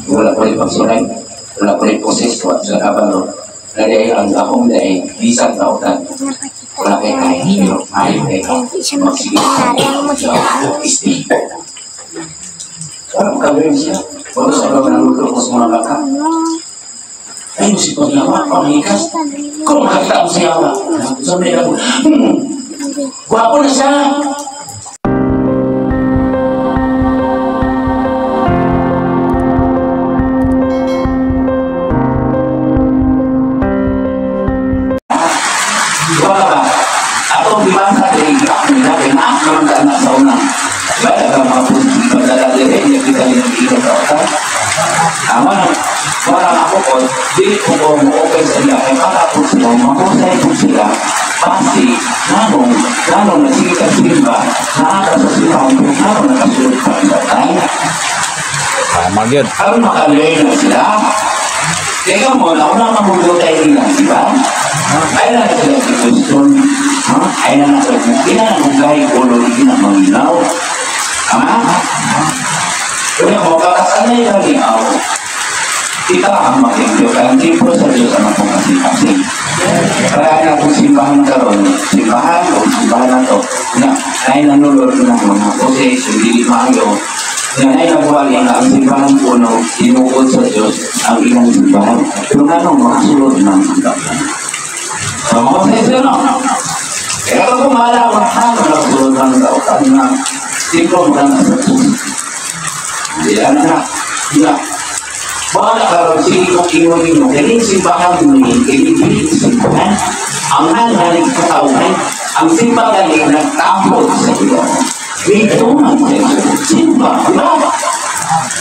Wala ko rin pagsulay, wala ko rin poses ko at sa kabalo. Dahil ang akong dahil bisang tautan. Wala kayo kaya, pero ayaw kayo. Magsige ako, isti. Parang kagawin siya. Wala sa mga naluto ko sa mga bata. Ay, musipag yawa, pamikas. Kung makakita ko sa yawa, sabi ako, guwapo na siya. Dili ko mo open sa iya kaya kakapos mo mahusay po sila basi nanong nasige ka simba nakakasasipahan kung nanong nakasunod pa ang batay Magyod. Karon makalay na sila kaya mo na unang mamugutay nila diba ay na sila si question ay na sila kinanamugay ulo kinamanginaw kaya mo kakasanay lagi ako kita ang mag-enjoy ang tipo sa Diyos ang akong kasing-kasing. Kaya na kung simbahan karon, simbahan na to, na ay nanulod ng mga poses, hindi mayo, na ay nabuhali na ang simbahan puno, inukod sa Diyos ang ilang simbahan. Pero nanong makasulod ng hanggang. So, mga poses yun, no? Kaya kung kumala ang nakasulod ng kautan na tipo mo na sa Diyos. Diyan na, diyan. Wala karon sige kung ino-ino kaya simbahan mo kaya simbahan ang hanalig katawhan ang simbahan ay nagtapos sa iyo dito man simbahan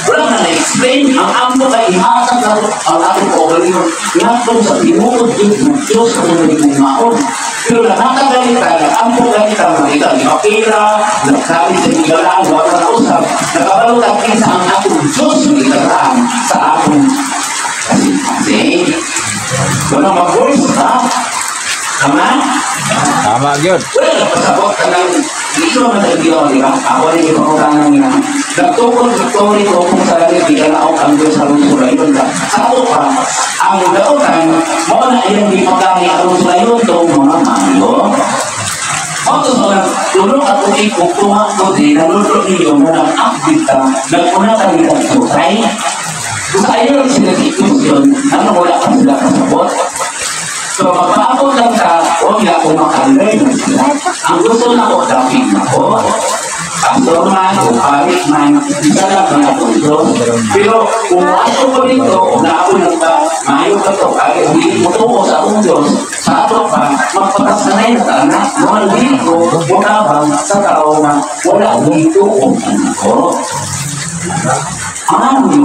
wala na na-explain ang amo kay ihatag ang ating pagkakalino natong sa tinukod ng Diyos sa mga libumaon pero nakakagalitan ang amo galitan mga ipakira nagsabi sa igalaan wala na usap nakabalot ang kinsa ang atong Diyos ng sa atong kasi wala mag-voice ha? Tama? Tama gyud. Wala pasabot ka lang dito naman sa Diyos, di ba? Ako rin yung pangutangan nila. Nagtukod victory ko kung sa lalit, di ka naok ang Diyos sa Lungsurayon ka. Sa ako pa, ang dautan, mo na ilang di magkani ang Lungsurayon to, mga mayo. Otos mo lang, tulong at ulit kung tumak ko din, nalulog ninyo mo ng akbit ka, nagpuna ka nilang tutay. Kung ayaw sila situasyon, ano wala ka sila kasabot? So, magpaabot lang ka, huwag na akong makalay na sila. Ang gusto na ko, dapig na ko. Pastor man, o parit man, isa lang na punto. Pero, kung ato ko dito, na ako nagpa, mayo ka to, kahit hindi mo to sa akong Diyos, sa ato pa, magpatasanay na tanak, mga dito, mukabang sa tao na wala dito o anak ko.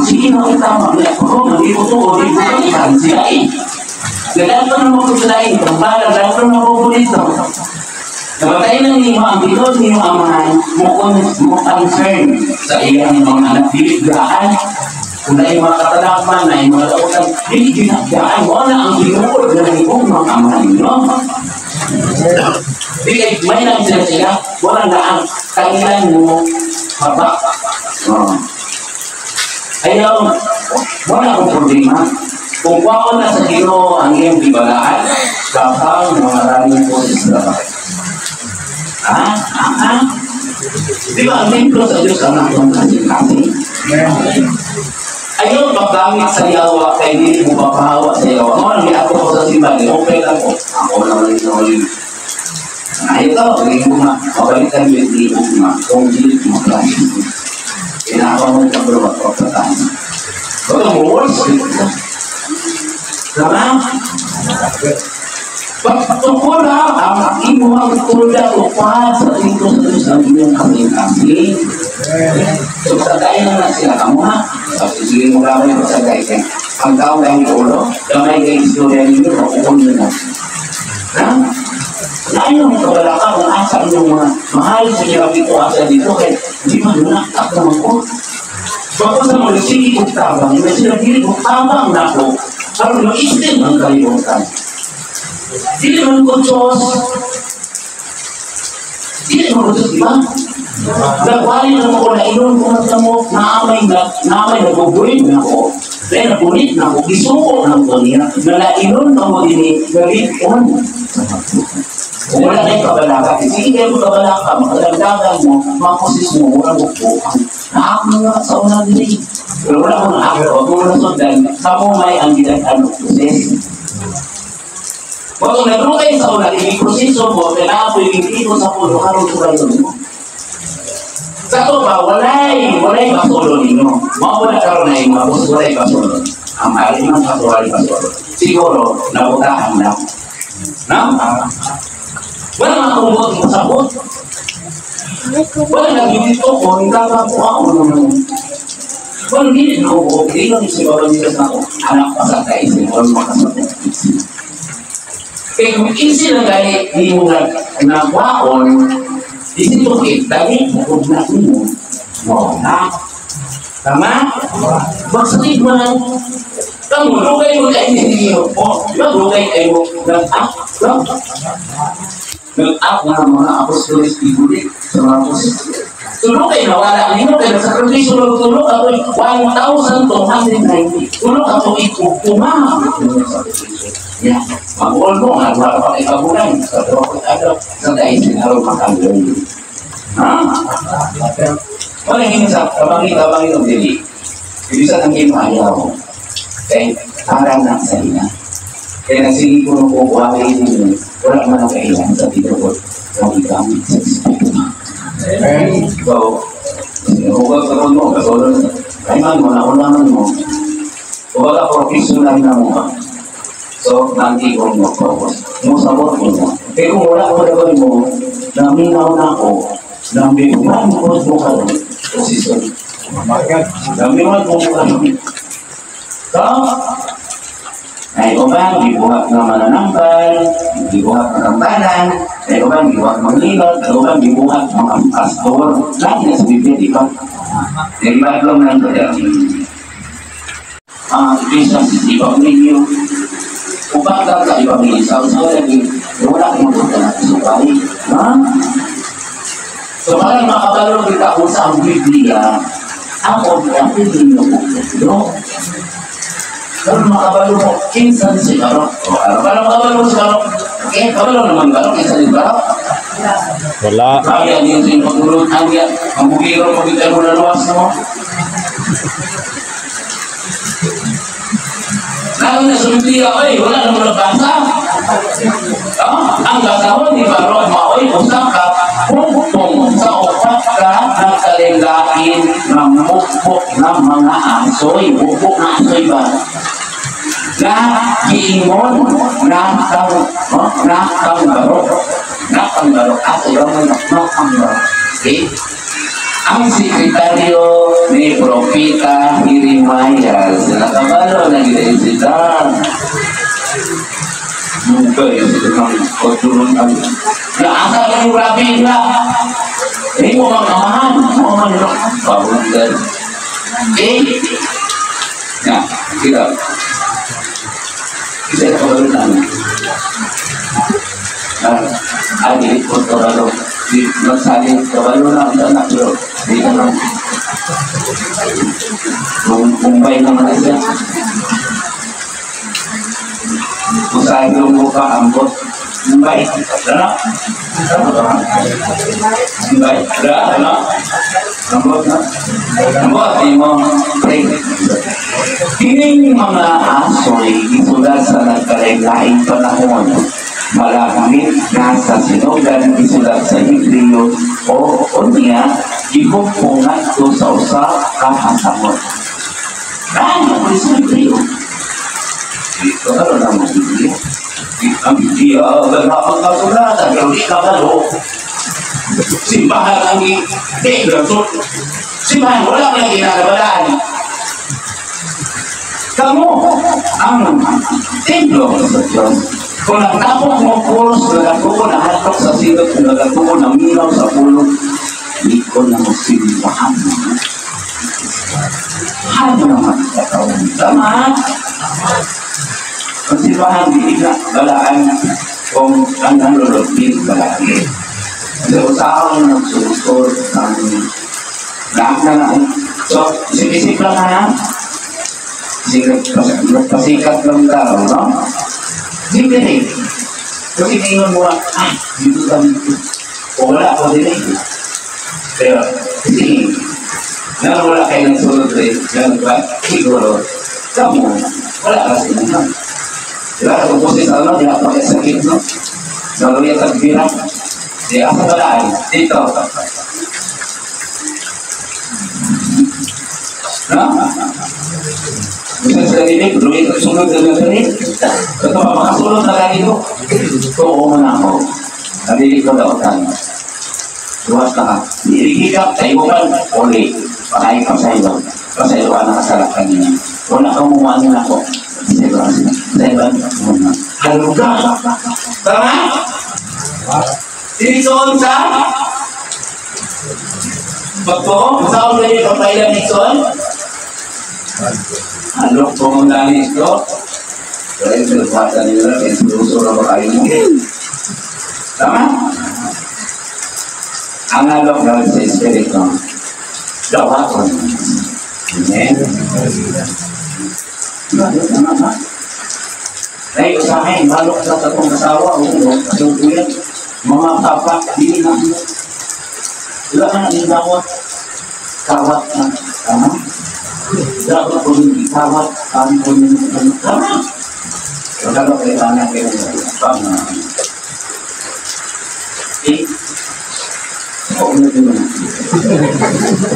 Sino kita mamaya ko, hindi ko to, hindi ko to, sila eh. Ganyan pa naman ko sila ito, para ganyan pa naman ko dito. Nabatay ng lima, ang bilog niyo ang mga concern sa iyang mga anak, biligdaan. Kung na yung mga katalakman, na yung mga lautan, biligdaan, wala ang bilog na ibong mga amahan nyo. May lang sila, wala na ang kailan mo, habak. Ayaw, wala akong problema. Kung wako na sa Ginoo ang iyong bibalaan, kapag maraming po sa labay. Di ba ang templo sa Diyos ang nakong kasing-kasing? Ayaw magamit sa yawa kay hindi mo papahawa sa yawa. Kung ano, ako ko sa simbahan, okay lang po. Ako naman rin ako rin. Ito, hindi mo mabalitan yung hindi mo kung hindi mo klase. Kinakaw mo yung kabaluwa ko sa tayo. Ito mo, words dito. Karena tungkol na ang imuhang tulda upah sa tingko sa inyong kami-kami. So sa dahil na sila kamu ha, sige mo kami sa dahil ang tao na yung ulo, kamay kayo istorya ninyo, makukul nyo na. Dahil nung kabalaka kung asa inyong mga mahal sa hirap ito, asa dito, kaya hindi man nakak naman ko. Bago sa mga sige kong tabang, may sila dili kong tabang na po, parang mag-istin ang kalimutan. Dili man ko Diyos. Dili man ko Diyos, di ba? Nagwali na ako na inon ko na mo, naamay nagubuhin na ako. Kaya nagunit na ako, gisuko na ako niya. Nalainon na mo din galikon. Kung wala kayong kabalaka, sige kayo kabalaka, makadagdagan mo, makusis mo, wala mo po. Naak mo nga sa unang din. Pero wala ko na ako, huwag mo na sundan, sa mo may ang ginagano proses. Huwag kung nagro kayo sa unang, i-proseso mo, kailangan po yung ko sa puno, karong surayon mo. Sa to ba, walay basulo ninyo. Mawala karoon na yung mabos, walay basulo. Ang aling ng walay basulo. Siguro, nabutahan na. Wala mga kumot mo sabot. Wala nagigito ko, hindi ka po ako naman. Wala hindi na ako, hindi lang si Baba Nilas na ako. Anak pa sa kaisi, wala makasabot. Kaya kung isi na gaya, hindi mo nagwaon, isi to dahil bukod na mo. Na. Tama? Bagsakit mo lang. Kamu, lugay mo kayo ninyo. O, lugay kayo nag-up na mga apostolis ibulit sa mga apostolis. Tulog kayo nawala ninyo, pero sa Kristo tulog ako 1,290. Tulog ako ikukuma. Yan. Mag-all mo, nagwala pa kay kabulan. Sa drokot agaw, sa dahil sinaro makagawin. Ha? Wala hindi sa kabangin ng dili. Ibisa ng ayaw. Kaya parang nagsalina. Kaya nagsili ko nung kukuha ninyo, wala man ang kailangan sa dito ko. Huwag gamit sa espiritu. So, huwag ka ron mo, kaiman mo, naunaman mo. Huwag ka professional na mo ka. So, nanti ko mo ko. Musabot ko mo. Kaya kung wala ko gagawin mo, naminaw na ako, naminaw mo ko ka ron. Posisyon. Naminaw mo ka ron. So, ay ubang, dibuhat ng mananampal, dibuhat ng tambalan, ay ubang, dibuhat ng lilot, ay ubang, dibuhat ng pastor. Lahat na sa Biblia, di ba? Di ba, lang lang ko dyan. Christian, di ba, ninyo? Upang ka ibang isaw, so lagi, wala kong magpunta na sa bahay. Ha? So, parang makabalo kita kung sa Biblia, ako, ang Biblia mo, kalau makabalo mo, kinsan si Barok. Kalau makabalo mo si Barok, kabalo naman Barok, kinsan si Barok. Wala. Kaya din sa pagulot, ang bugiro, pagkita mo na luwas mo. Lalo na sa Biblia, wala naman nagbasa. Ang gasahon ni Barok, maoy, usap ka, pungpong sa upat ka ng kalinglain ng bukbok ng mga asoy. Bukbok na asoy ba? Na giingon na kang barok at ibang nakang barok. Okay? Ang sekretaryo ni Propeta Jeremiah sa nakabalo na ginaisita. Mungkay ng pagturun ang naasa ka yung rabi na hindi mo mamamahan mo manilok pabundan. Okay? Na, kita isa kabalo namin. Adi, kabalo. Nagsaling kabalo na ang anak pero di ka lang. Kumbay naman na siya. Usahin mo ka ambot. Kumbay. Ano? Kumbay. Ano? Ambot na. Ambot, di mo. Kining mga asoy isulat sa nagkalain-laing panahon. Malamit nasa sinugan isulat sa Hebreo o niya ibupungan ko sa usa kahasamot. Ano ko sa Hebreo? Ito ano naman Biblia? Ang Biblia ang kasulatan pero di ka galo. Simbahan ang simbahan wala kang ginagabalaan. Kamu ang templo sa Diyos. Kung nagtapok mo puros, nagatuko na hatok sa silot, nagatuko na minaw sa pulo, hindi ko na magsimbahan mo. Ano naman sa taon? Tama? Ang simbahan, hindi na balaan kung ang nalulog din balaki. Pero sa akin nagsusod ng lahat na lang. So, isip-isip lang ha. Pasikat lang daw, no? Hindi rin. Kasi tingin mo, ay, dito ka dito. O wala ako din eh. Pero, kasi, wala kayo ng sulod rin. Ganun ba? Siguro, kamu, wala ka siya. Diba? Kung kasi sa ano, di ako sakit, no? Naluya sa bira. Di ako walaan. Dito. No? Bisa sa dinig, luya sa sunod na dinig. Ito, makasulod na ganito. Oo man ako. Nalilig ko daw tayo. Buwas na ka. Iirigikap sa ibukan. Uli. Pakain ka sa iyo. Kasi iwan na kasalak kanina. Wala kang mumuhaan na ako. Sa iban. Halong ka. Tama? Sinison sa? Pagpo, saan na yung kapailan Nixon? Halong po mong dami ito. Kaya yung pinagpata nila, kaya sinuso na ba kayo mo? Tama? Ang halong gawin sa Espiritu. Dawa ko. Amen? Tama ba? Dahil sa akin, halong sa tatong kasawa, yung kuya, mga papa, hindi na mo. Wala ka na inawat, kawat na, tama? Dapat ko hindi kawat, kami ko yung tama? Wala ka kailangan kayo ng eh, oo na din naman.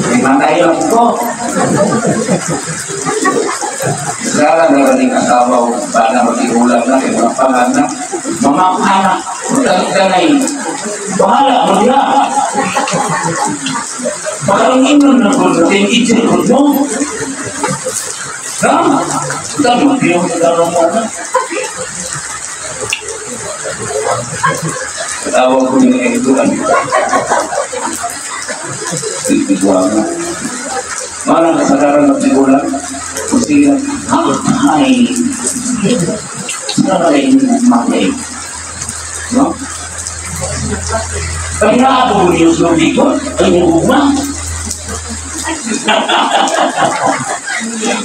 May matay lang ko. Sara na rin kasabaw, para mag-iulang na, mga panganak, mga anak, magkaganay. Bahala mo nila. Pakalingin mo na kung natin i-check mo. Ha? Tama, hindi mo nagkaroon mo na. Tawag ko yung ekituan. Ekituan na. Manang kasagaran ng sigulang. Kung sila, ay, sila na rin matay. No? Kaya ako yung sulit ko, ay nagugma.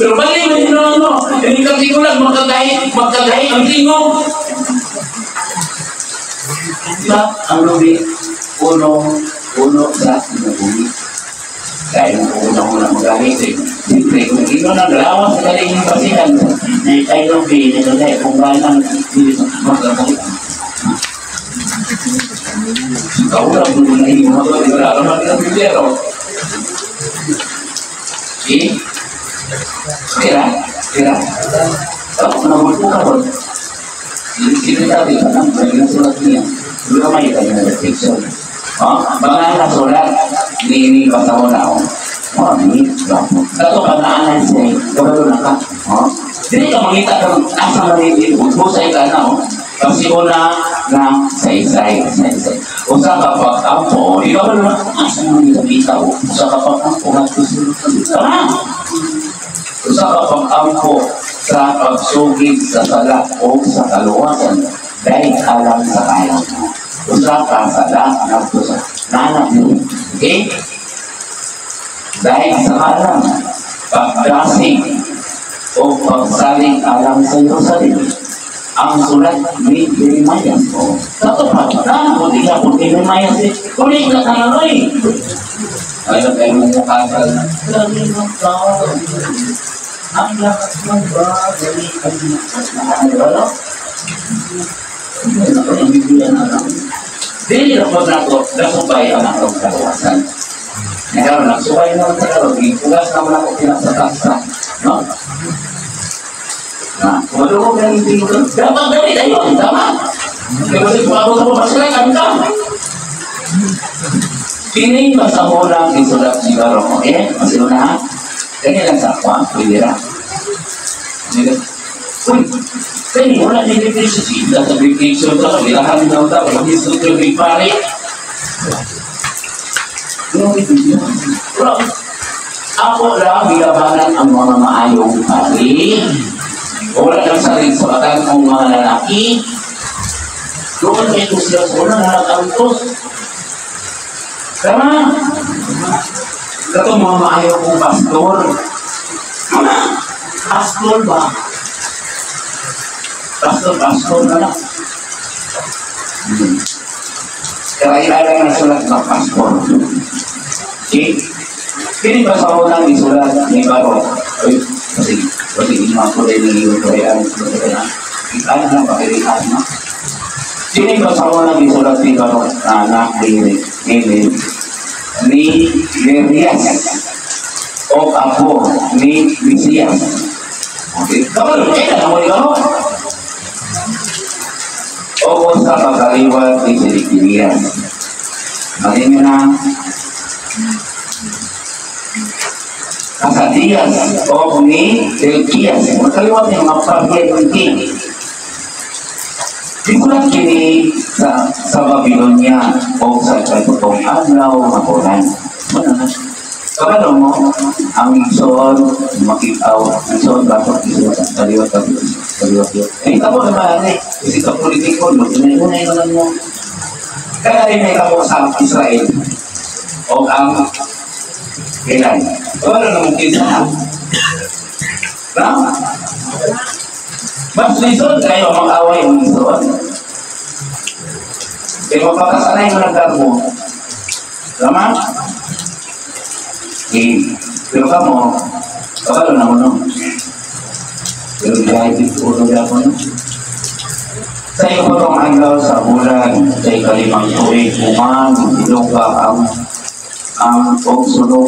Pero bali mo yun ano, hindi ka sigulang magkagahi ang tingong. Diba? Ang lubi, puno sa sinabuhi. Dahil ang unang-unang magalit eh. Siyempre, kung ino nang lawas sa galing yung pasihan, na tayo lubi, nagagay, kung galang dito magagalit. Kaulang mo na yung mga ito, wala naman ng bibero. Eh? Kira? Tapos nabulpo ka ron. Sino sabi ka nang bagalang sulat niya? Hindi ka may tayo na reflection. Mga nasulat, ni Pasahon na ako. Ni Dato ka naanan siya, kabalo na ka. Hindi ka mangita ka, asa manitid, busay ka na. Kasi una na saysay. Usa ka pag-ampo, ikaw ba naman, asa manitid, usa ka pag-ampo, usa ka pag-ampo sa pagsugid sa sala o sa kaluwasan, dahil alam sa kaya mo. Usa ka sa lahat sa nanak mo. Okay? Dahil sa alam, pagdasig o pagsaling alam sa Jerusalem, ang sulat ni Jeremiah. Tato pa, nanak mo din ako, Jeremiah, kulit na kanaloy. Ayaw tayo mumukasal na. Lagi ng tao. Ang lakas ng bagay ay nakasal. Hindi na ko yung bibigyan na lang. Dili na po na ito, nasubay ang akong kalawasan. Ngayon, nasubay naman sa kalawin, pugas naman ako pinasakasa. No? Kung ano ko kaya hindi ko, dapat dali tayo, tama? Kaya kasi kung ako sa pumasilakan ka. Piling ba sa mula ang isulat sigaro mo? Masilo na ha? Ganyan lang sa ako, pwede na. Uy, kaya wala nang vacation sila sa vacation ka, kabilahan daw daw, mag-isot yung big pare. Ako lang bilabanan ang mga maayong pare. Wala lang sa rin sabatan ang mga lalaki. Doon may kusya sa unang nakakantos. Tama? Kato mga maayaw kong pastor. Tama? Pastor ba? Pastor na lang. Kaya ilalagay na sulat ng pastor. Okay? Pili ba sa unang isulat ni Baro? Ay, kasi mga kulay ng iyo kaya kita na lang pakilihan na. Pili ba sa unang isulat ni Baro na anak ni Nerias o apo ni Mesias? Okay? Kapag kailan mo ikaw? O sa pagkaliwat ni Sedekiyas. Maling na Kasadias o ni Delkias. Magkaliwat niya mga pagkaliwat ng king. Dikulat kini sa Babylonia o sa katutong adlaw mapunan. Kapag mo, ang soon makitaw, ang soon bakit isuot ang kaliwat yun. Eh, tamo naman eh. Kasi ka politiko, unay naman mo. Kaya rin may tamo sa Israel o ang kailan. Wala naman kinsa na. Na? Mas lisod kayo mag-away ng lisod. Kaya mapakasanay mo ng karbo. Tama? Pero ka mo, kapalo na mo no? Pero dahil ulo na ako no? Sa iyo ko itong adlaw sa bulan, sa ikalimang tuwing ilong ka ang pagsunog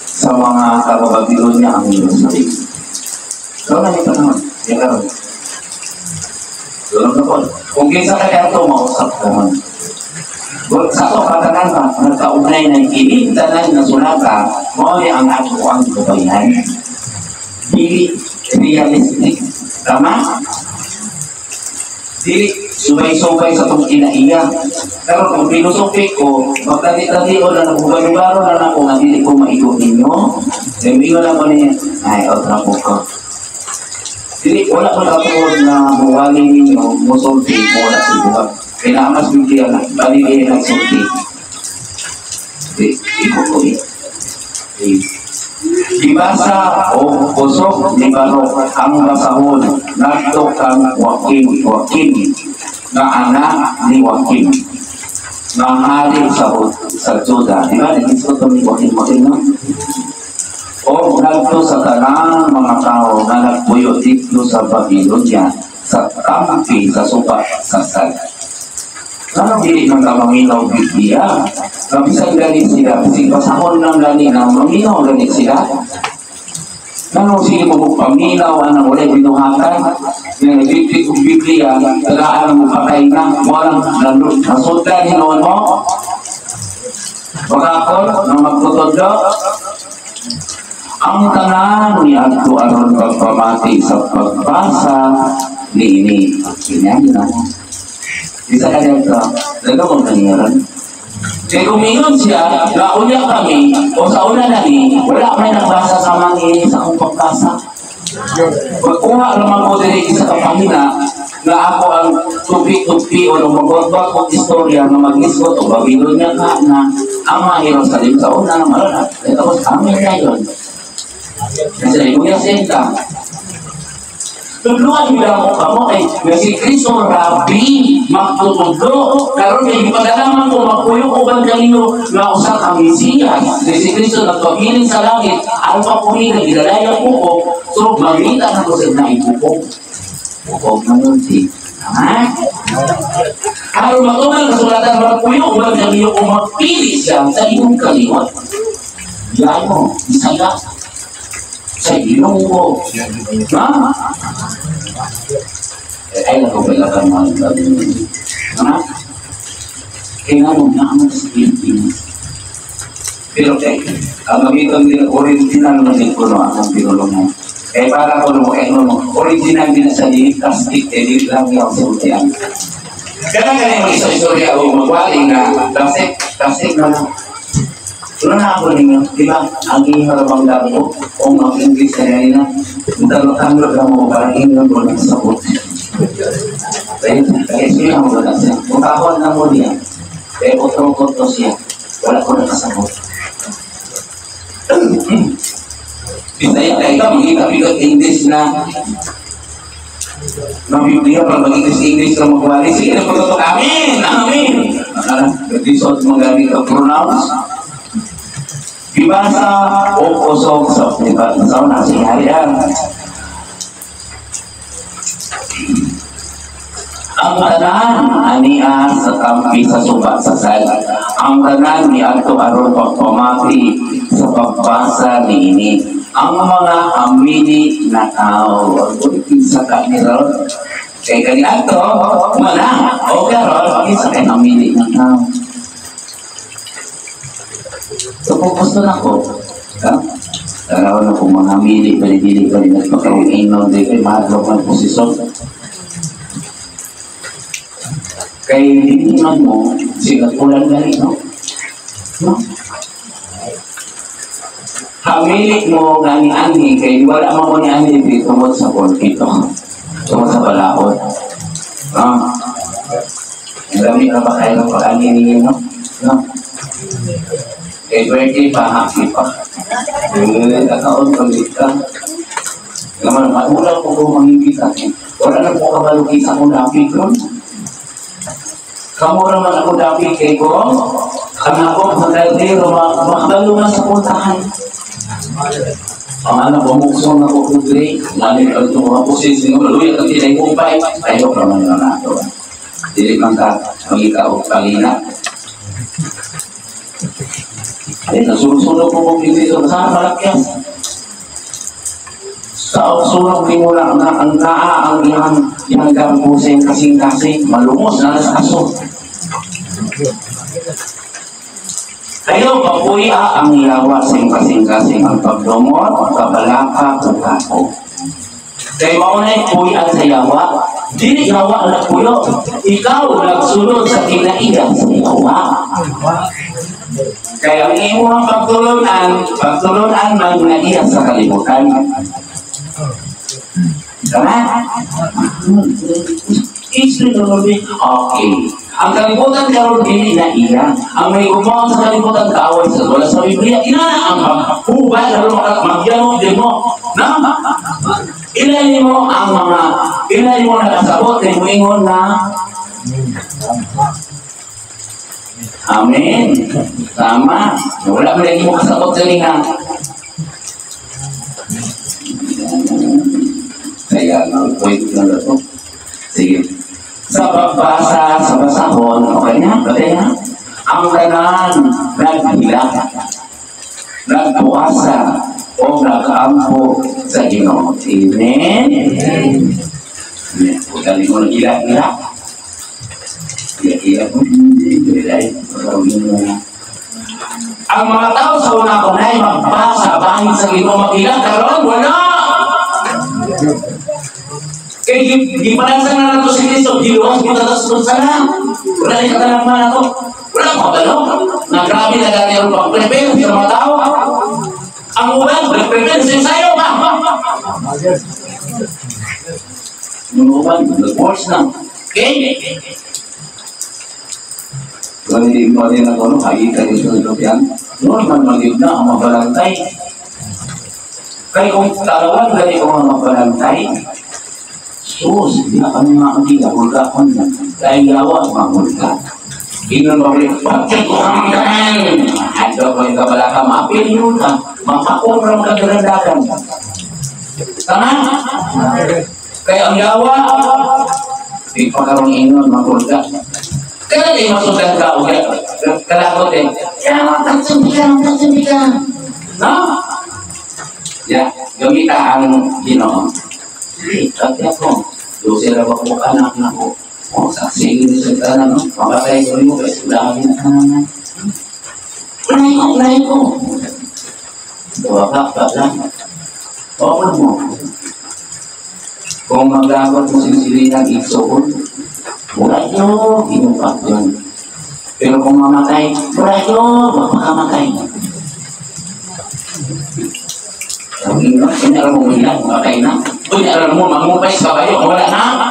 sa mga taga-Babylonia ang Jerusalem. Ikaw na nito naman. Yan ka rin. Tulog na po. Kung kinsa ka kaya ito, mausap ka naman. Sa ito, katanan ka, nagkaugnay na ikinitanan na sulata, mawali ang ato ang kabayan. Dili realistic. Tama? Dili subay-subay sa itong kinaiya. Pero kung pilosofi ko, magtali-tali o na nagubalo-balo na ako na dili ko maikot ninyo, sabihin lang ko niya, ay, otra po ko. Dili, wala ko natuod na buwali ninyo, musulti, wala sa buwag. Kailangan bigyan na, bali nagsulti. Iko ko eh. Dibasa o kusok ni Barok ang basahon nato kang Joaquim na anak ni Joaquim na hari sa Juda. Di ba? Nag-isot ni Joaquim no? O nato sa tanang mga tao na nagpuyo dito sa Babylonia sa tampi sa supa sa sad. Anong dili ng maminaw Biblia? Kabisan gani sila, kasi pasahon ng gani na maminaw gani sila. Anong sige mo paminaw, anong wala binuhatan? Yung Biblia, tagaan mo patay na, walang nasundan hinoon mo. Pagkakon, nang magtutodlo, ang tanan ni Adto aron pagpamati sa pagbasa ni ini. Kinyan na mo. Bisa ka dito, nagawang nangyari. Kaya kumingon siya, naunya kami, o sa una nani, wala may nagbasa sa mga sa akong pagbasa. Pagkuha naman ko din sa kapangina, na ako ang tupi-tupi o mag-work o istorya na mag-isgot o Babylonia ka na ang mga Jerusalem sa una, marala. Tapos amin na yun. Kasi kuya senta. Tudluan nila mo kamo kay si Kristo Rabbi magtutudlo karon kay ipadalaman ko mapuyo ko ban kanino nga usa ka Mesiyas si Kristo nagpabilin sa langit ang papuri nga gidalaya ko so magita na ko sa naibuko ko manunti ha aron matuman kasulatan mapuyo ban kanino ko magpili siya sa imong kaliwat yan mo isaya sa ilong ko. Ha? Ay, nakapalakan mo ang sabi mo. Ha? Kaya nga mo naman sa Pilipinas. Pero ang gamitan din original na din ko no, ang pinulong mo. Para ko mo, original din sa dinig, plastic, edit lang yung sultian. Kaya nga yung isang istorya o magwaling na plastic na lang. Wala na ako ninyo, di ba? Ang iharapang dami ko, kung mag-English na yan na, magdalo-tanglo lang mo, parang inyo ko ng sabot. Kaya siya mo na siya. Kung kakuan na mo niya, kaya otro-otro siya. Wala ko nakasabot. Bisaya kayo, makita-bigot English na Biblia, pag mag-English na magwari, sige na pagkatok, amin, amin. Episode magaling ka pronounce. Dibasa o kosong sa una si Harian. Ang tanan ania sa kampi sa suba sa sal. Ang tanan ni ato aron pagpamati sa pagbasa niini. Ang mga amini na tao sa kanila kay kani ato mana o karon isa kay amini na tao. So gusto na ko Taraw na kung mga amini dili pa rin nagpakawiinaw di kay mahadlok ang posisyon. Kay hindi man mo sila kulang na rin, no? Hamilik mo gani-ani kay wala mo ni ani dito tungod sa pulpito. Tungod sa balaod. Marami ka ba kayo pag-ani ninyo, no? Kay birthday pa, happy pa. Kakaon pag-lit ka. Naman, wala po kong manghigit akin. Wala na po kabalukis ako napig ron. Kamu naman ako napig kay ko. Ang ako, magdaldero, makabalo na sa puntahan. Ang anak, bumuksong ako kudri. Lalim ka ito mga posisyon. Laluya ka tinay kumpay. Tayo ka naman na nato. Dili man ka, mag-ikaw, kalina. Ay, nasusunod po kong dito. Saan malakyan? Sa sunod din mo lang ang ang iyang gampusin kasing-kasing. Malumos na nasa aso. Kayo, papuya ang yawa sa kasing-kasing ang pagdumot, ang kabalaka, kung kako. Kaya maunay puya sa yawa, dili yawa na puyo. Ikaw nagsunod sa kinaigan sa yawa. Kaya ang iyong pagtulunan ng naiya sa kalimutan. Tama? Okay. Ang kalimutan karon dili na iya. Ang may gumawa sa kalimutan kaaway sa wala sa Biblia. Inana ang hubay na magyamo din mo. Na? Ilayin mo ang mga ilayin mo nakasabot na muingon na amen. Tama. Wala mo lagi mo kasabot sa linga. Kaya point na ito. Sige. Sa pagbasa, sa basahon, okay na? Batay na? Ang tanan, naghila, nagpuasa, o nag-ampo sa Ginoo. Amen? Galing mo nag-ila-ila. Ila-ila mo. Ang mga tao sa una-unay, magbasa, bahid sa Ginoo, mag-ila, karon, wala! Kaya di panasang na nato si Cristo, diluwas mo tatas sana. Wala na katalang na nato. Wala mo ba, no? Na grabe na gani ang pag-prepare sa mga tao. Ang ulan, prepare sa sayo ba? Yung ulan, nag-force na. Okay? Kung hindi mo din ako, makikita rin sa ito yan. Noon man mag-ibig na ang mabalantay. Kaya kung talawan, gani ko ang mabalantay. Sus, hindi na kami makakita, hulga ko na. Dahil yawa, mahulga. Inon ba rin, bakit ko kami kanan? Handa ko yung kabalaka, maapil yun ka. Mapakong ka kagrandagan. Tama? Kaya ang yawa, di pa karong inon, mahulga. Kaya di masudan ka, kalakot eh. Yawa, tagsimpi ka. No? Ya, gamita ang Ginoo. Tapi ako, doon sila ba po anak na ko? O, saksi ini sa tanan, no? Makatay ko rin mo, kasi dami na kanan. Ulay ko. Dawag ka lang. O, mo. Kung magagod mo sinsilinan, igsoon, ulay nyo, inupak yun. Pero kung mamatay, ulay nyo, mapakamatay. Ang ino, sinara mo ilan, makay na. Sinara mo, mamupay sa kayo, wala na.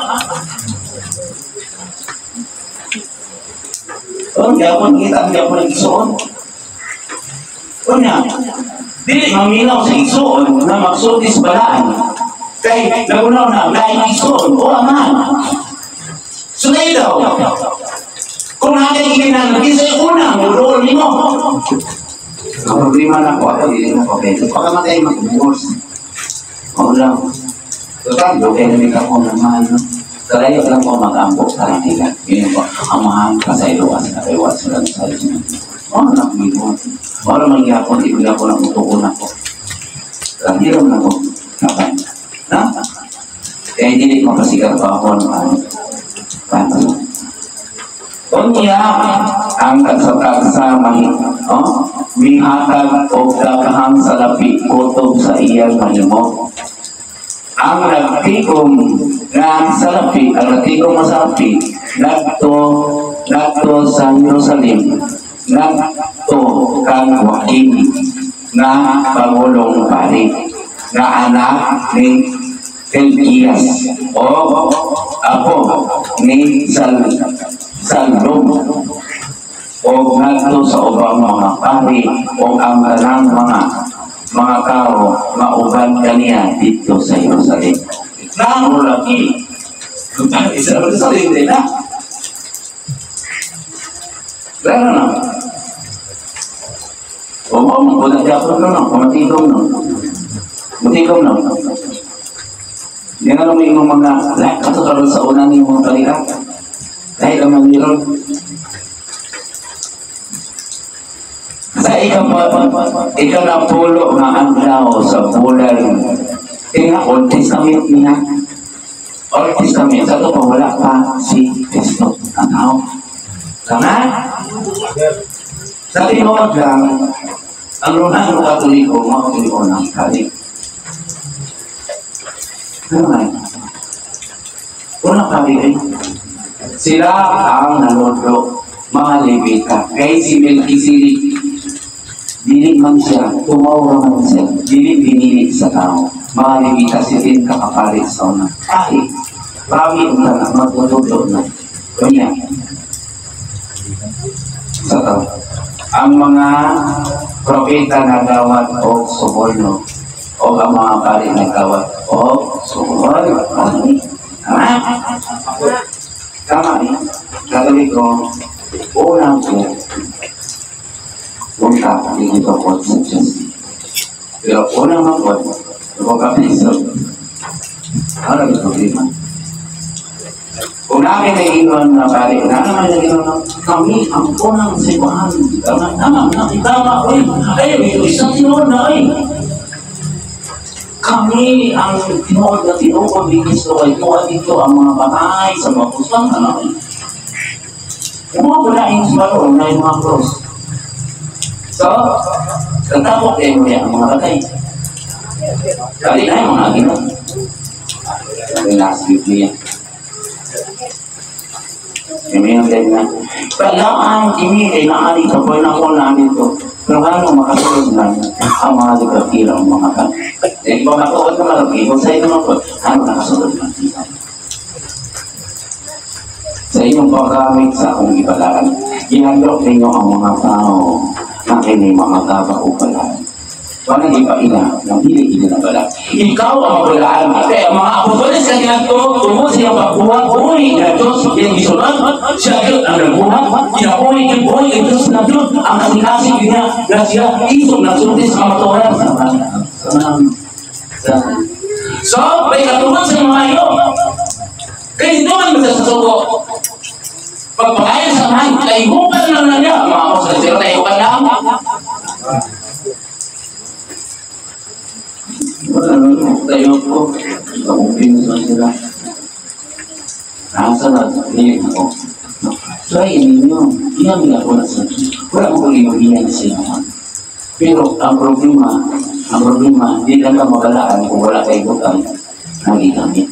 Kaya po, hindi ako nag-isuon. Kunya, dili maminaw sa igsoon na magsultis balaan. Kay nagunaw na laing igsoon o aman. Sunay daw. Kung natin ikinan, kisay unang mudoon nimo. Ang problema na ko, hindi mo pabento. Baka matay mag-divorce. O lang. Total, doon na may kako naman. Kalayo lang po mag-ambok sa nila. Yun po, amahan ka sa iluwas na kayo at sila sa iyo. O lang, may mo. O lang, magyapon, ibigay ko ng utuko na po. Hindi lang na po. Kapag. Na? Kaya hindi ko masigar pa ako ng paano. Unya ang kasatagsa mihatag o dakahang salapi kutob sa iyang mahimo. Ang nagtikom na salapi, ang nagtikom na salapi, nagto sa Jerusalem, nagto kang Joaquin na Pangulong Pari, na anak ni Elkias o apo ni Salom o ngadto sa ubang mga pari o ang tanang mga tao mauban kaniya dito sa Jerusalem. Nang lagi sa Jerusalem din na. Lalo na. O mo ko na japon no, kumatigom no. Matigom no. Yan ang may mga lahat katulad sa unang yung mga talika. Dahil naman yun. Sa ikaw na pulo nga adlaw sa bulan. Tingnan, Old Testament niya. Old Testament. Sa ito pa wala pa si Kristo. Ano? Tama? Sa tinuod lang, ang lunang ng Katoliko, mga Katoliko ng Katolik. Ano nga? Unang Katolik ay sila ang nanodo, mga Levita. Kaya si Melchizedek, dili man siya, tumawag man siya, dili binili sa tao. Mga Levita, silin kakapalit sa una. Kahit, marami ang tanang, magtutudo na. Kanya. Sa tao. Ang mga propeta na gawat o suborno, o ang mga pari na gawat o suborno. Tama eh. Katoliko, unang po, punta, hindi ko po sa Diyos. Pero unang mapot, ako kapiso, ano yung problema? Kung namin nag-iwan na pari, na naman nag-iwan na kami ang unang sibahan. Tama, nakitama ko eh. Ay, isang tinuod na eh. Kami ang tinuod na tinuod ni Kristo ay tuwa dito ang mga patay sa mga pusang anak. Yung mga pulaing sa baro na yung mga cross. So, nagtapok kayo niya ang mga patay. Kali na yung mga ginawa. Sabi last week niya. Kami yung din na. Palaan kami ay naari sa buhay na ako namin ito. Pero ano makasunod na ang mga ligapira ang mga kan. Dahil kung matuod na malaki, kung sa inyo naman po, ano nakasunod na kita? Sa inyong pagkamit sa akong ibalaan, ginandok ninyo ang mga tao na kini mga gaba o balaan. Walang iba ina, nang hili-hili na balaan. Ikaw ang balaan. Kaya mga apostoles na ginagawa, tumo siyang pagbuhat, buhay na Diyos, yung isunod, siya Diyos ang nagbuhat, kinabuhay yung buhay, yung Diyos na Diyos, ang kasing-kasing niya, na siya, isog na sultis ang matuwaran sa mga. So, may katulad sa mga iyo. Kaya hindi naman masasuko. Pagpakayan sa mga, kaibukan lang na niya. Mga apostoles, sila kaibukan lang. Tayo po, nakupin sa sila. Nasa na, hindi ako. Try ninyo, iyamin ako na sa wala mo kung iyan sa inyo. Pero ang problema, hindi lang ka magalaan kung wala kayo butang nagigamit.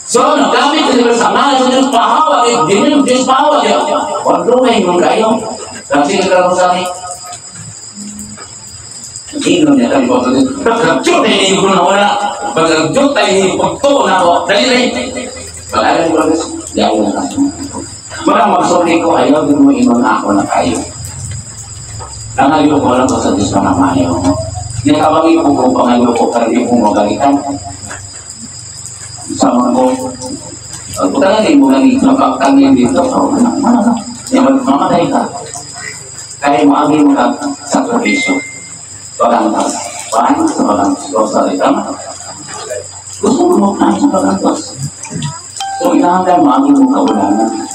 So, nagamit sa sama sa Diyos pahawag, din Diyos pahawag. Huwag lumay mo kayo. Kasi nagkaroon sa akin. Inom niya kami po. Pagkagyot tayo hindi ko na wala. Pagkagyot tayo hindi pagto na ako. Dali. Pag-alam ko, Yan yung kasunod. Marang magsulti ko, ayaw din mo ingon ako na kayo. Nangayo ko lang ko sa Diyos na namayo. Nakabagi po kung pangayo ko, pero di po magalitan. Sama ko, talaga din mo ganito, napagtangin dito, mamatay ka. Kaya maagi mo ka sa provision. Walang tas. Paano sa walang grocery ka? Gusto mo na sa walang tas. So, inahanggan maagi mo kaulanan.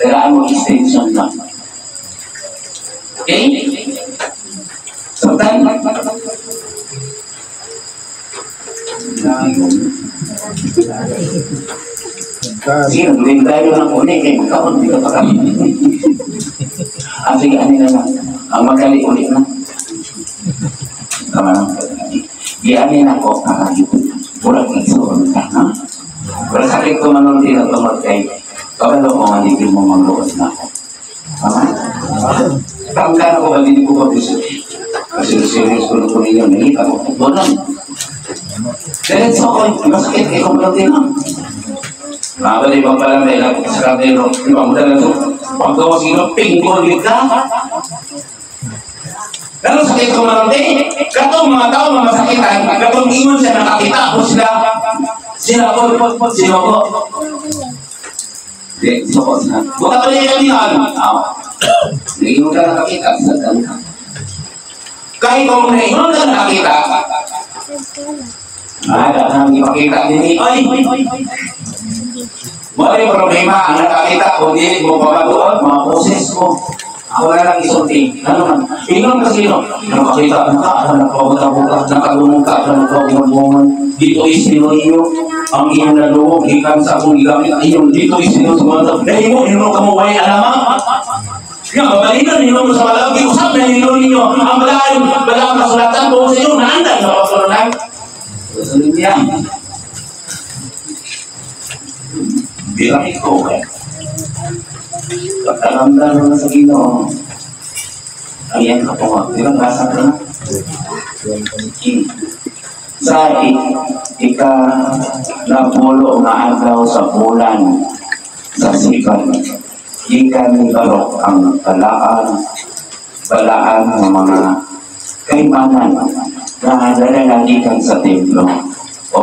Kailangan mo extension lang. Okay? Sometimes, sige, nagawin tayo ng ulit eh. Magkaroon, di ka pa kami. Sige, ano na lang. Ang magali ulit na. Tama lang. Gianin ako, kakakito. Walang isuon ka, ha? Pero sakit ko manon din na tumatay. Kabalo ko nga, hindi mo magluot na ako. Tama? Tangkan ako, hindi ko pa gusto. Kasi serious ko po ninyo, nakita ko. Doon. Diretso ko, masakit kay kumulong din lang. Nakabali bang pala nila sa kanilo, di ba mo talaga ito? Pagkawa sino, pinggol ka. Pero sakit ko man din. Katong mga tao mamasakitan, katong ingon siya nakakita ko sila ko, sino ko. Hindi, sino ko sila. Buka pa rin kami na. Nag-ingon ka nakakita, sa ka. Kahit kung nag-ingon ka nakakita, nang ipakita din ay may problema ang nakakita kung hindi mo pamadoon, mga poses mo. Ako na lang isulti. Ano man? Inom kasi no? Nakakita ka, nakabuka, nakalumong ka, nakabungan-bungan. Dito isino ninyo ang iyong naluwag, ikan sa akong igamit. Ayun, dito isino sumunod. Dahil mo, inom ka mo may alamang. Nga, babalikan ninyo mo sa malawag. Iusap na ninyo ninyo ang balang kasulatan po sa inyo. Naandan na pasununan. Susunod yan. Bilang ito eh. Pagkakamdan mo sa Ginoo. Ayan ka po nga. Bilang basa ka na. Sa ika-napulo na agaw sa bulan sa sikan. Ikan ni Barok ang balaan ng mga kaimanan na dalalagikan sa templo o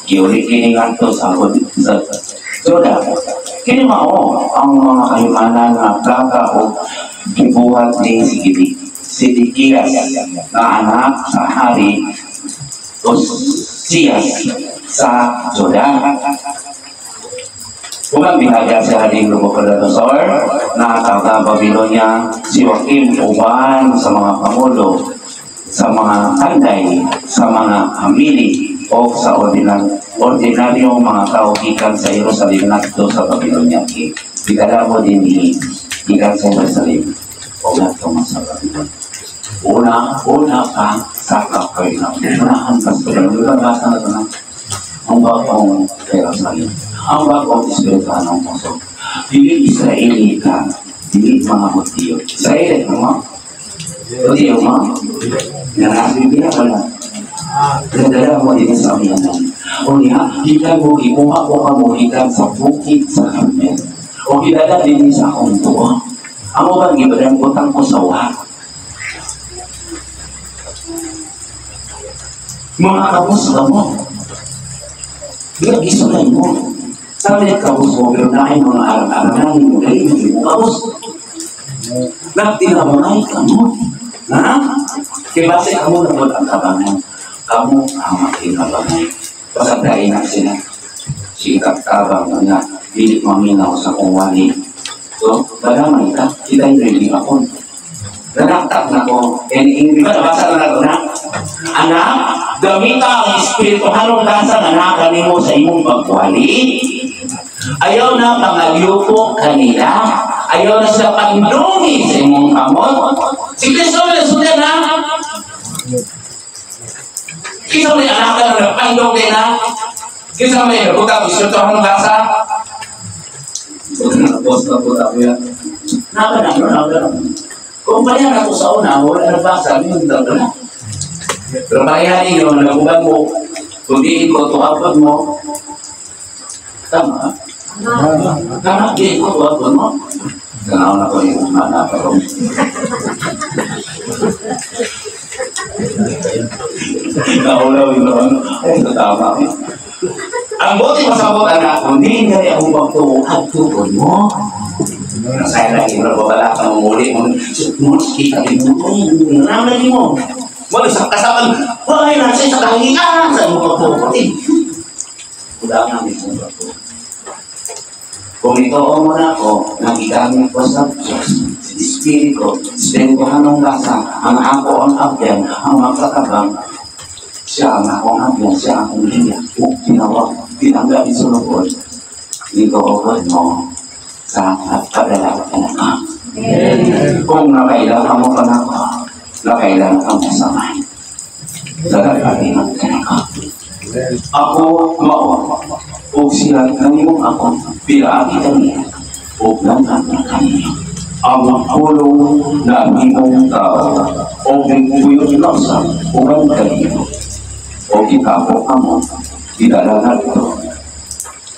giulit-iningan to sa Soda, kini mao ang mga kaimanan na plaka o gibuhat ni Sidikiyas na anak sa hari Osiyas sa Soda. Unang binagya sa Haring Nabucodonosor na taga Babylonia, si Joachim uban sa mga pangulo, sa mga kanday, sa mga hamili o sa ordinaryong mga tao ikan sa Jerusalem nato sa Babylonia. Bigala mo din ikan sa Jerusalem o nato sa Babylonia. Una ka sa Capernaum. Unahan ka sa Babylonia. Basta na ito na ang bagong Jerusalem. Ang bagong Espiritan ng puso. Dili Israelita, dili mga Hudyo. Israelita mo? Hudyo mo? Nanasibila ko na. Nadala mo din sa amin. O niya, kita mo, ipuha ko ka mo ikan sa bukid sa Carmel. O kilala din sa akong tuwa. Ang mga ibadang utang ko sa uha. Mga kamusta mo. Bilang isulay mo. Sabi niya kabus mo, pero dahil mga arang-aranganin mo, dahil hindi mo kabus. Nagtinabangay ka mo. Ha? Kaya base ka mo na mo ang tabangan. Kamu ang makinabangay. Pasagdahin na sila. Sikap tabang na hindi maminaw sa kong wali. So, dalamay ka. Kita yung ready ako. Nanaktak na ko. Di ba nabasa na ito na? Anak, gamita ang Espiritu. Anong lasa na nakani mo sa imong pagwali? Ayaw na pangalyupo kanila. Ayaw na sila pandungi sa imong kamot. Si Kristo na suda na. Kisa may anak ka na nagpandong din na. Kisa may nabuta. Gusto ito anong lasa? Tapos na po tayo yan. Naka. Kung pala na ito sa una, wala na basa. Yun na. Pero parehanin nyo, naguban mo. Kung di ito, tuwapag mo. Tama. Karena dia ikut waktu mo. Kenal na ko yung mana pa ko. Naulaw yung ano. Ito tama. Ang buti pasabot anak ko, hindi niya yung pagtuhan tukod mo. Saya lagi berbala kamu mulai kita itu nama lagi mo boleh kasaban wah nasi sekali saya mau putih udah ngambil itu kung ito mo na ako nagigamit ko sa espiritu anong lasa ang ako ang abyan ang magkakabang siya ang akong abyan siya ang liya tinawag tinanggap isulukod ito mo sa pagdala ka na. Kung nakailangan mo ka na ko, nakailangan ka mo sa may. Nagagalingan ka na ka. Ako, mao, o sila kanimong ako, piraagi kaniya, o langan na kaniya. Ang pulong na aming tao, o bingkuyo nasa, o ang kaniya, o ikapo ka mo, idalagan ito.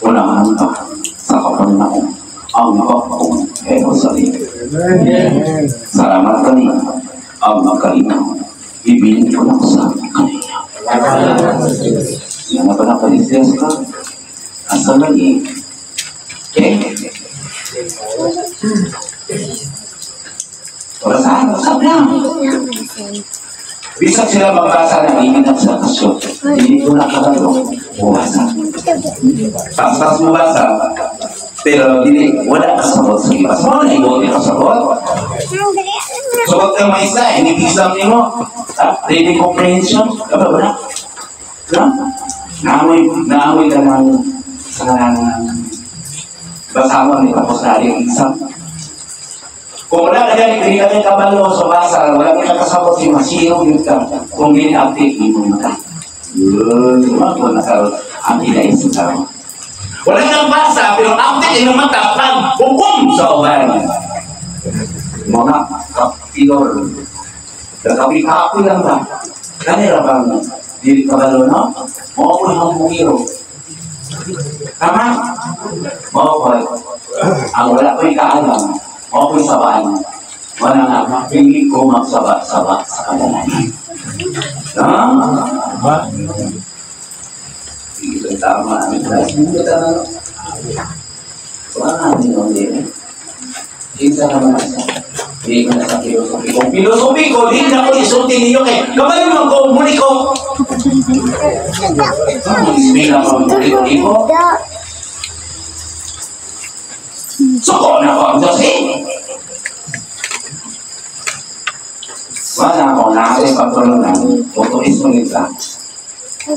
Unahan ka sa kapanahon. Ang makakong Jerusalem. Salamat kanina. Ang makalinaw. Ibilin ko lang sa kanina. Yan na ba na kalisiyas ka? Asa lagi? Okay? Wala saan? Saan lang? Bisag sila magbasa ng iminag sa kasyon. Hindi ko nakakalo. Buwasa. Pas mo basa. Pero hindi, wala kasabot sa iba. Sama na ibo, hindi kasabot. Sabot ka may isa, hindi pisang nimo. Reading comprehension, kaba ba na? Naamoy ka ng basahon, tapos na yung exam. Kung wala ka dyan, hindi ka rin kabalo sa basa, wala ka kasabot si Masiro, yun ka. Kung gini-update, hindi mo na ka. Yun, wala nakaroon ang inaisip ka. Wala nang basa, pero update ay naman tapang hukom sa uwan. Mga kapilor, nagkapikapoy lang ba? Kanira bang dili kabalo na? Mga ko yung bumiro. Tama? Mga ko, ang wala ko ikaalam, mga ko sabaan. Wala nga, hindi ko magsaba-saba sa kadalanan. Ha? Itu tama namin guys. Kita na wala namin yung din. Isa naman sa hindi ko na sa filosofi ko. Filosofi ko, hindi na ko isulti ninyo kay kamali mo ko, muli ko. Ismila ko, muli ko. Soko na ko ang Diyos eh. Wala ko na aking pagtulungan. Otoismo nila.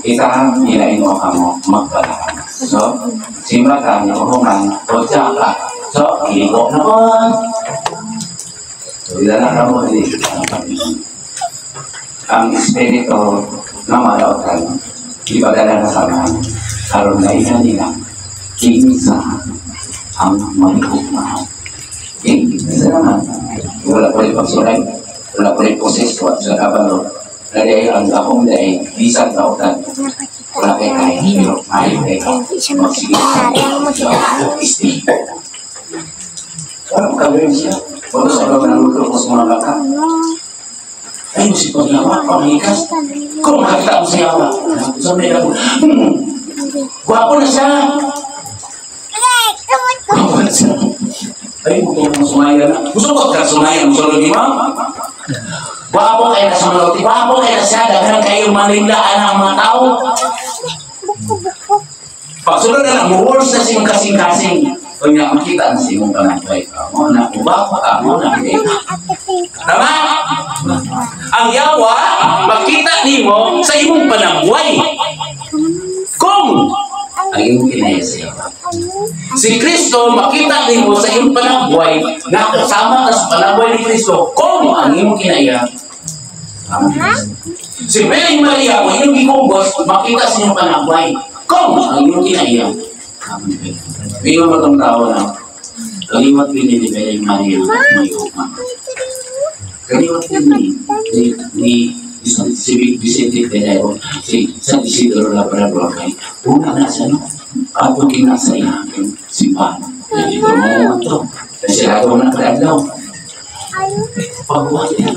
Isa ilain mo ka mo magpalakan. So, simba ka niyo kuman, kotsa ka. So, iliko na po. So, idala ka mo dito. Ang espiritu na malautan, ipadala na sa mga karoon na nila, kinsa ang malikukma. Isa naman, wala po rin pagsulay, wala po rin poses ko at sa kabalo. Dari ang akong dahil bisag na utan. Wala kayo kaya, pero ayaw kayo. Magsige sa isti. Parang kagawin siya. Wala sa mga naluto ko sa mga baka. Ay, musipag naman, pamikas. Kung makakita mo siya ba? Sabi na po, guwapo na siya. Guwapo na siya. Ay, gusto mo sumaya na. Gusto ko ka sumaya, gusto mo di ba? Wapo kayo na sa mga uti, wapo kayo na siya, dahil kayo manindaan ang mga tao. Pagsunod na lang, words na siyong kasing-kasing. Kung nga makita na siyong panagpay ka mo, na ubak pa mo na kita. Tama? Ang yawa, makita nimo sa imong panagway. Kung ang iyong kinaya sa yawa. Si Kristo, makita nimo sa iyong panagway, na kasama ka sa panagway ni Kristo. Kung ang iyong kinaya, si Beli Maria, kung iyong gikugos, makita sa iyong panagway. Kung ang iyong kinaya, may mga tao na kaliwat pinili Beli Maria may ukma. Kaliwat pinili ni si Vicente Pedro, si San Isidro Labrador kay una na siya, no? Ako kinasaya si simbahan. Dito mo ito. Kasi lato na kadalaw. Pagbuhat niya.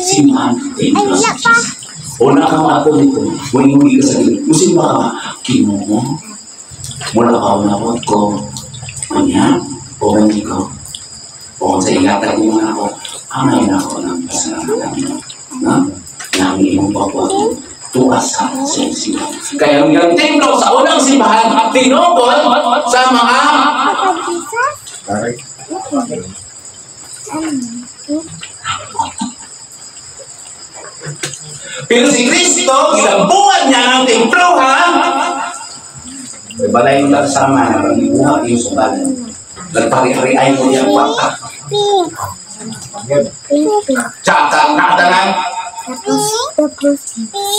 Simbahan. Una ka mga ito dito. Huwag ka sa gilid. Musimba ka. Kinumo. Mula ka unawat ko. Kanya. O hindi ko. O sa ingatan niyo mga ako. Amay na ako ng pasalamatan niyo. Nang iyong pagbuhat niyo. Tuwas sa simbahan. Kaya ang templo sa unang simbahan at tinukod sa mga pero si Kristo, ginambuhan niya ng templo, ha? Balay mo lang sama na pag-ibuha yung subalan. Nagpari-hari-ay mo yung watak. Tsaka, nakatanan.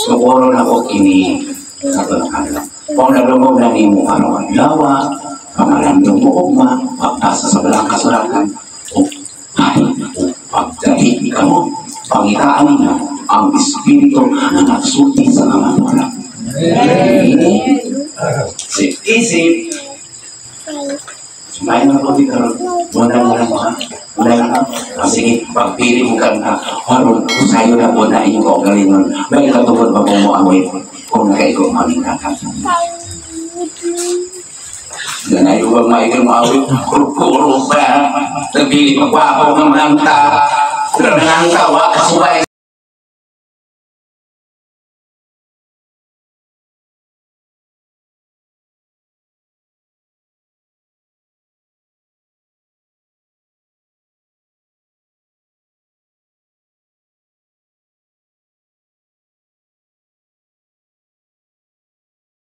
Sukuro na ko kini kung nalungog na ni mo ano ang lawa, pamalandong mo ugma, pagpasa sa balang kasuratan, o ay, pagdahit ka mo, pangitaan niya ang espiritu na nagsulti sa mga wala. Isip. Sumayin na ko dito, muna mga. Sige, pagpili mo ka na, harun, sa'yo na po na inyong kaugaling nun. May katungkol ba mo amoy kung nakaiko maling kakak? Ganay ko ba maikil mo awit? Kuro pa, nagpili magwapo ng mga ta, nangangawa, kasubay.